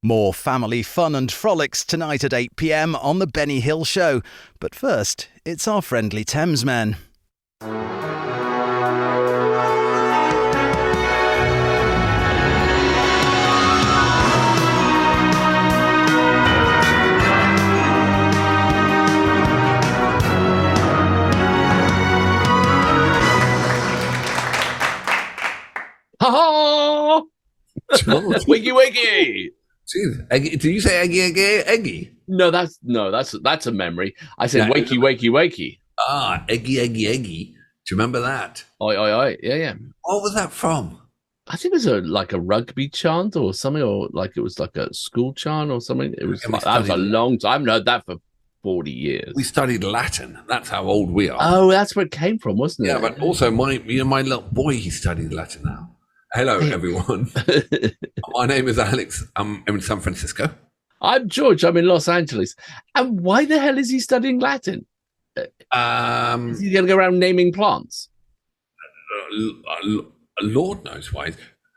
More family fun and frolics tonight at 8 p.m. on The Benny Hill Show. But first, it's our friendly Thamesmen. Ha ha! Wiggy wiggy! Jeez, do you say eggy? No, that's a memory. I said wakey. Eggy. Do you remember that? Oi. Yeah. What was that from? I think it was like a rugby chant or something, or like it was like a school chant or something. It was that was a long time. I haven't heard that for 40 years. We studied Latin. That's how old we are. Oh, that's where it came from, wasn't it? Yeah, but also my little boy, he studied Latin now. Hello, everyone. My name is Alex. I'm in San Francisco. I'm George. I'm in Los Angeles. And why the hell is he studying Latin? Is he going to go around naming plants? Lord knows why.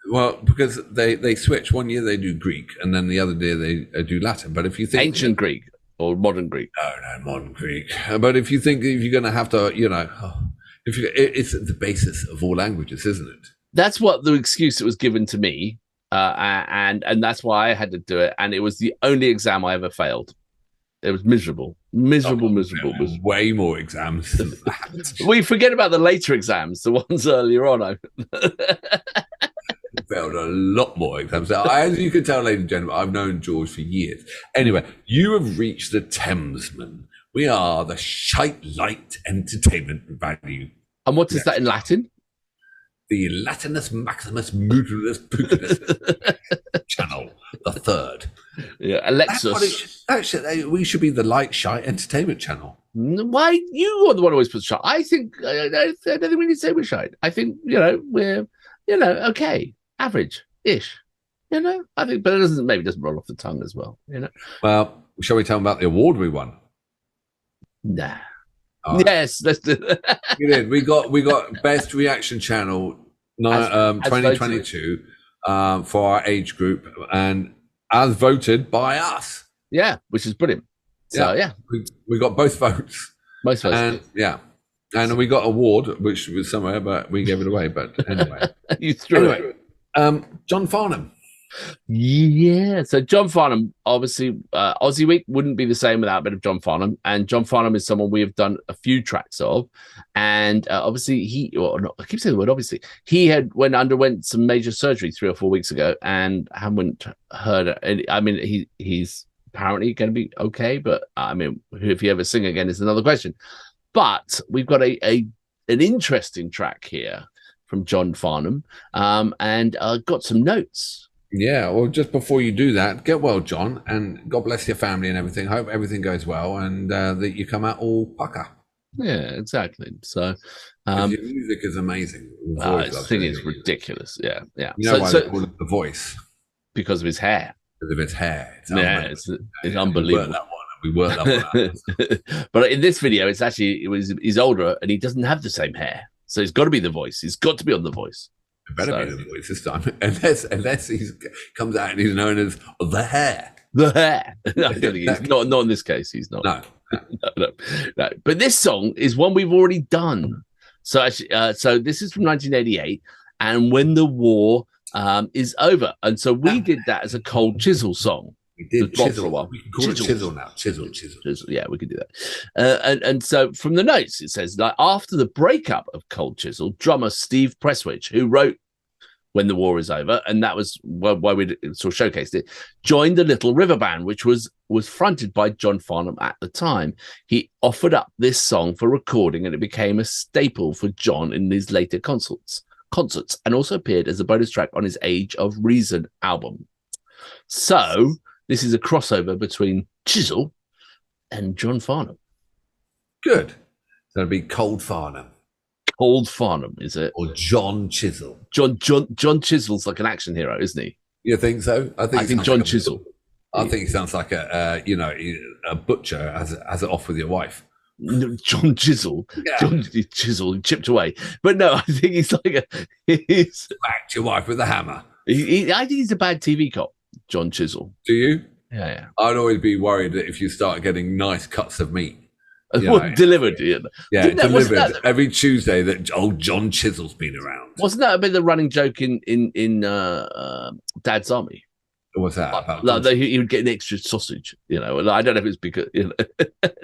Well, because they switch. One year they do Greek, and then the other year they do Latin. But if you think ancient Greek or modern Greek, no, modern Greek. But if you think if you're going to have to, it's the basis of all languages, isn't it? That's what the excuse that was given to me, and that's why I had to do it. And it was the only exam I ever failed. It was miserable. Way more exams than that. We forget about the later exams, the ones earlier on. I failed a lot more exams. As you can tell, ladies and gentlemen, I've known George for years. Anyway, you have reached the Thamesmen. We are the shite light entertainment value. And what is that in Latin? The Latinus Maximus Mutilus Pugilis channel, the third. Yeah, Alexis. We should be the light shy entertainment channel. Why you are the one who always puts shy? I think I don't think we need to say we're shy. I think we're okay, average-ish. I think, but it doesn't roll off the tongue as well. Well, shall we tell them about the award we won? Nah. Yes, let's do that. We got best reaction channel 2022 for our age group, and as voted by us. Yeah, which is brilliant. So yeah. We got both votes. Most votes. And and we got an award which was somewhere, but we gave it away. But anyway, you threw it. John Farnham. Yeah, so John Farnham, obviously, Aussie Week wouldn't be the same without a bit of John Farnham, and John Farnham is someone we have done a few tracks of, and obviously I keep saying the word obviously, he underwent some major surgery 3 or 4 weeks ago, and haven't heard. I mean, he's apparently going to be okay, but I mean, if he ever sing again is another question. But we've got an interesting track here from John Farnham, and got some notes. Yeah, well, just before you do that, get well, John, and God bless your family and everything. Hope everything goes well, and that you come out all pucker. Yeah, exactly. So, your music is amazing. I think it's ridiculous. Yeah. You know why they call it The Voice? Because of his hair. Because of his hair. It's unbelievable. We worked that one out. But in this video, he's older and he doesn't have the same hair, so he's got to be The Voice. He's got to be on The Voice. It better be The Voice this time, unless he comes out and he's known as The Hair. The Hair. No, I don't think he's not in this case. He's not. No. But this song is one we've already done. So actually, so this is from 1988, and When the War is Over, and so we did that as a Cold Chisel song. We did Chisel. For a while. We can call it Chisel now. Chisel. Yeah, we could do that. And so from the notes, it says, like, after the breakup of Cold Chisel, drummer Steve Presswich, who wrote When the War is Over, and that was why we sort of showcased it, joined the Little River Band, which was fronted by John Farnham at the time. He offered up this song for recording, and it became a staple for John in his later concerts, and also appeared as a bonus track on his Age of Reason album. So this is a crossover between Chisel and John Farnham. Good. So it'll be Cold Farnham. Cold Farnham, is it? Or John Chisel. John Chisel's like an action hero, isn't he? You think so? I think John Chisel. I think he sounds like a butcher has it off with your wife. John Chisel. Yeah. John Chisel chipped away. But no, I think he's like he's smacked your wife with a hammer. I think he's a bad TV cop. John Chisel. Do you? Yeah. I'd always be worried that if you start getting nice cuts of meat. Delivered. Yeah, delivered every Tuesday that old John Chisel's been around. Wasn't that a bit of the running joke in Dad's Army? What's that? He would get an extra sausage, and I don't know if it's because,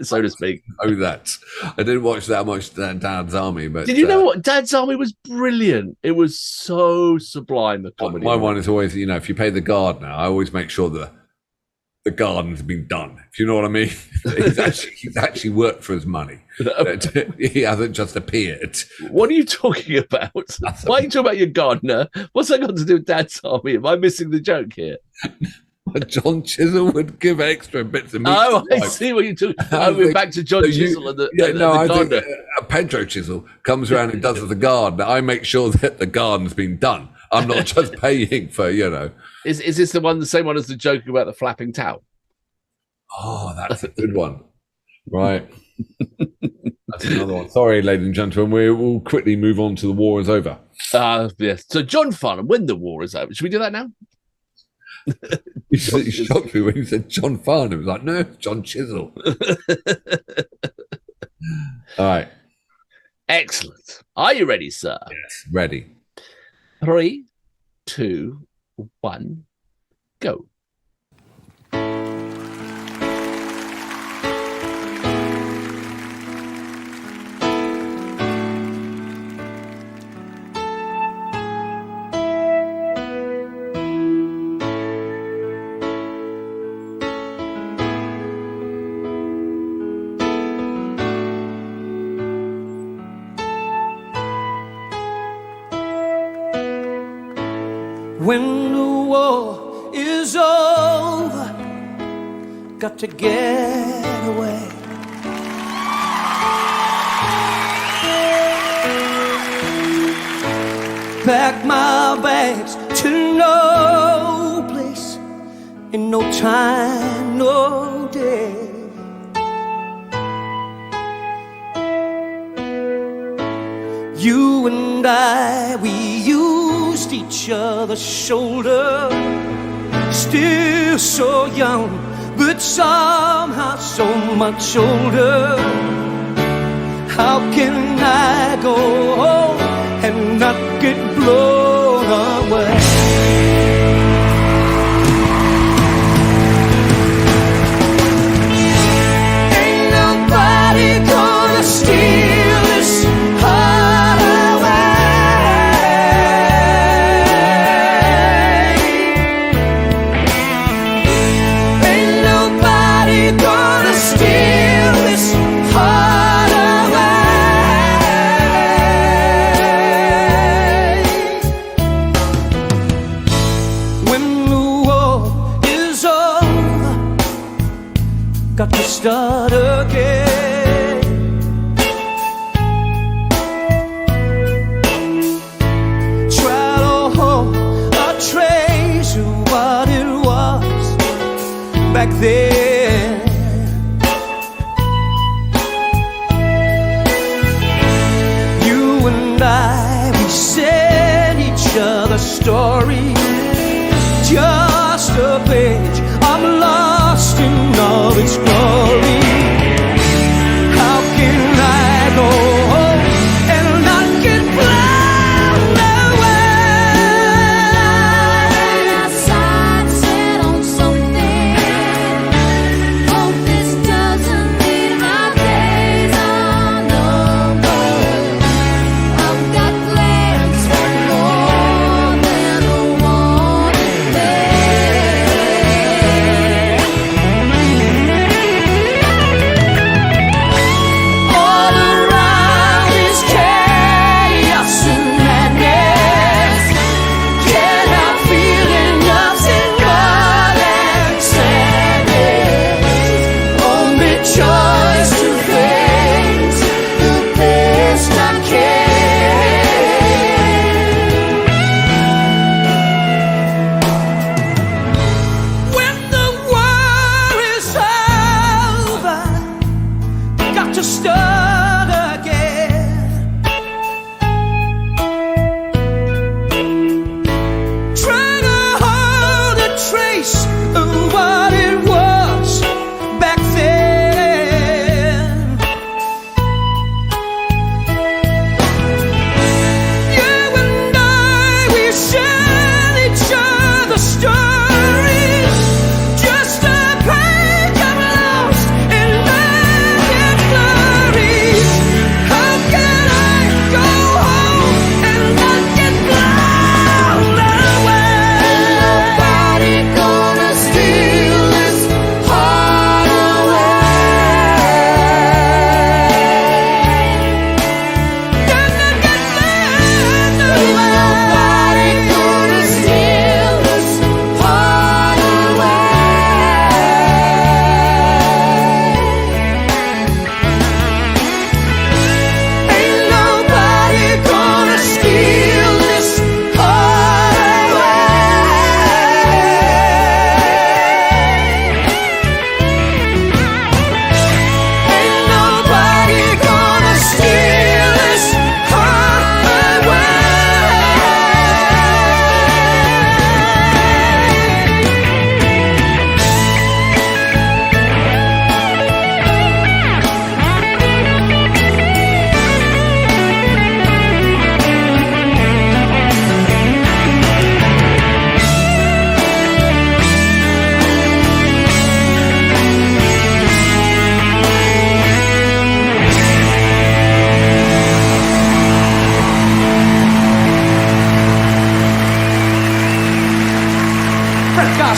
so to speak. Oh, that. I didn't watch that much Dad's Army, but... Did you know what? Dad's Army was brilliant. It was so sublime, the comedy. My one is always, if you pay the gardener, I always make sure that the garden's been done. If you know what I mean? He's actually worked for his money. He hasn't just appeared. What are you talking about? Why are you talking about your gardener? What's that got to do with Dad's Army? Am I missing the joke here? John Chisel would give extra bits of meat. Oh, I see what you're talking about. We're back to John Chisel and the gardener. I think Pedro Chisel comes around and does the garden. I make sure that the garden's been done. I'm not just paying for, Is this the same one as the joke about the flapping towel? Oh, that's a good one. Right. That's another one. Sorry, ladies and gentlemen. We will quickly move on to The War Is Over. Yes. So John Farnham, When the War Is Over. Should we do that now? You shocked me when you said John Farnham. It was like, no, John Chisel. All right. Excellent. Are you ready, sir? Yes, ready. 3, 2, 1, go. When the war is over, got to get away. Pack my bags to no place, in no time, no day. You and I, we used each other's shoulder, still so young, but somehow so much older. How can I go home and not get blown away? Ain't nobody gonna steal this heart away. Ain't nobody gonna steal this heart away. When the war is over, got to start again. Try to hold a trace of what it was back then. You and I, we said each other's story, just a page I'm lost in all its glory. How can I go home and not get blown away? Outside, set on something. Hope this doesn't mean my days are numbered. I've got plans for more than a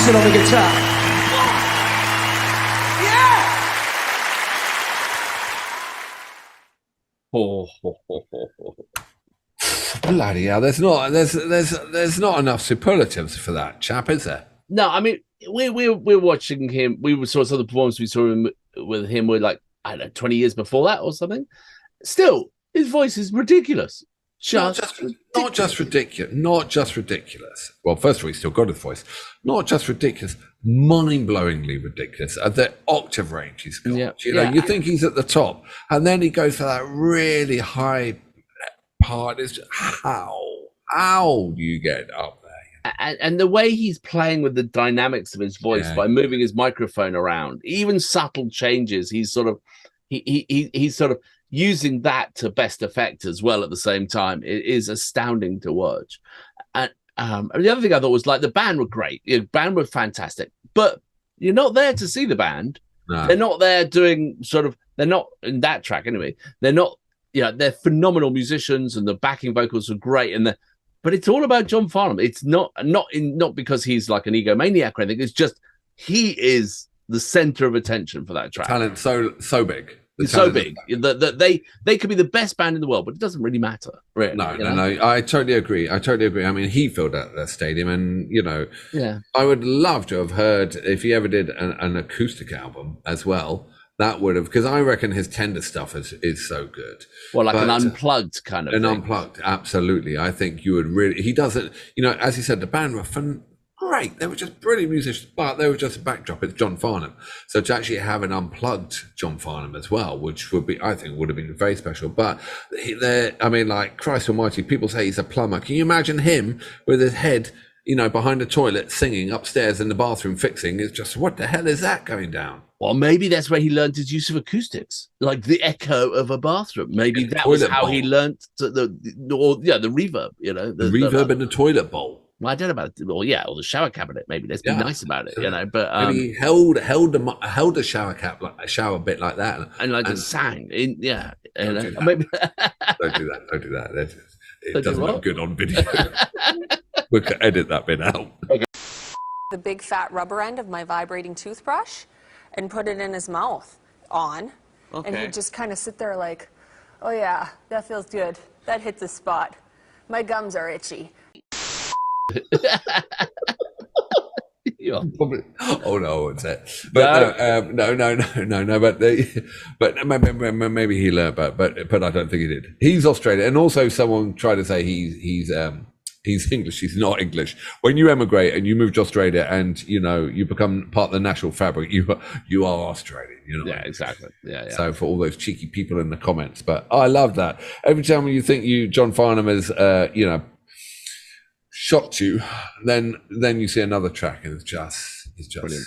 Jackson on the guitar. Bloody hell! There's not enough superlatives for that chap, is there? No, I mean, we're watching him. We saw some of the performances we saw him with him with, like, I don't know, 20 years before that or something. Still, his voice is ridiculous. Not just ridiculous. Well, first of all, he's still got his voice. Not just ridiculous, mind-blowingly ridiculous. At the octave range he's got. You think he's at the top, and then he goes for that really high part. Is how do you get up there? And the way he's playing with the dynamics of his voice by moving his microphone around, even subtle changes, he's sort of using that to best effect as well at the same time. It is astounding to watch. And the other thing I thought was, like, the band were great. The band were fantastic, but you're not there to see the band. No. They're not there doing they're not in that track anyway. They're not, they're phenomenal musicians and the backing vocals are great. But it's all about John Farnham. It's not because he's like an egomaniac or anything. It's just, he is the center of attention for that track. Talent so big. It's so big that they could be the best band in the world, but it doesn't really matter. Really. No. I totally agree. I mean, he filled out that stadium, and I would love to have heard, if he ever did an acoustic album as well. That would have, because I reckon his tender stuff is so good. Well, like an unplugged kind of thing. Unplugged, absolutely. I think you would really. He does it. As he said, the band were great. They were just brilliant musicians, but they were just a backdrop. It's John Farnham. So to actually have an unplugged John Farnham as well, which would have been very special. But like, Christ almighty, people say he's a plumber. Can you imagine him with his head, behind a toilet, singing upstairs in the bathroom, fixing? It's just, what the hell is that going down? Well, maybe that's where he learned his use of acoustics, like the echo of a bathroom. Maybe that was how he learned the reverb. The reverb in the toilet bowl. Well, I don't know about it. Or the shower cabinet. Maybe let's be nice about it, But maybe he held a shower cap, like a shower bit like that, and just sang. Maybe don't do that. It doesn't look good on video. We could edit that bit out. Okay. The big fat rubber end of my vibrating toothbrush, and put it in his mouth and he'd just kind of sit there like, oh yeah, that feels good. That hits a spot. My gums are itchy. Probably, oh no, what's that? But no. But maybe he learned, but I don't think he did. He's Australian, and also someone tried to say he's English. He's not English. When you emigrate and you move to Australia, and you become part of the national fabric, you are Australian. Yeah, exactly. Yeah. So for all those cheeky people in the comments, but I love that. Every time you think John Farnham has shocked you, then you see another track, and it's just brilliant.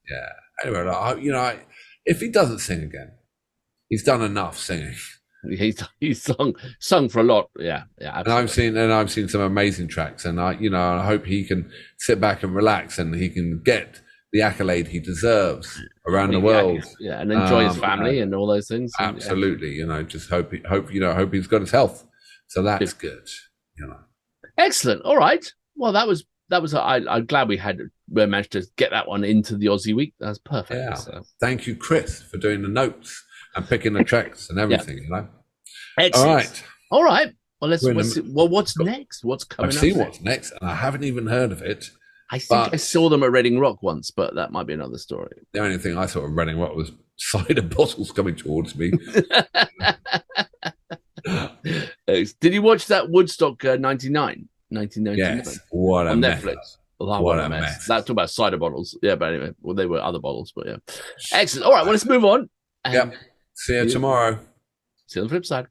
Yeah. Anyway, if he doesn't sing again, he's done enough singing. He's sung for a lot. Yeah. Absolutely. And I've seen some amazing tracks, and I hope he can sit back and relax, and he can get the accolade he deserves around the world. Yeah, and enjoy his family and all those things. Absolutely. Just hope he's got his health. So that's good. Excellent. All right. Well, that was. I'm glad we managed to get that one into the Aussie Week. That's perfect. Yeah. So. Thank you, Chris, for doing the notes and picking the tracks and everything. Excellent. All right. Well, what's next? What's coming up? I've seen what's next, and I haven't even heard of it. I think I saw them at Reading Rock once, but that might be another story. The only thing I saw at Reading Rock was cider bottles coming towards me. Did you watch that Woodstock 1999? Yes. What a mess. Netflix. What a mess. That's about cider bottles. Yeah, but anyway, they were other bottles, but yeah. Excellent. All right, well, let's move on. See you tomorrow. See you on the flip side.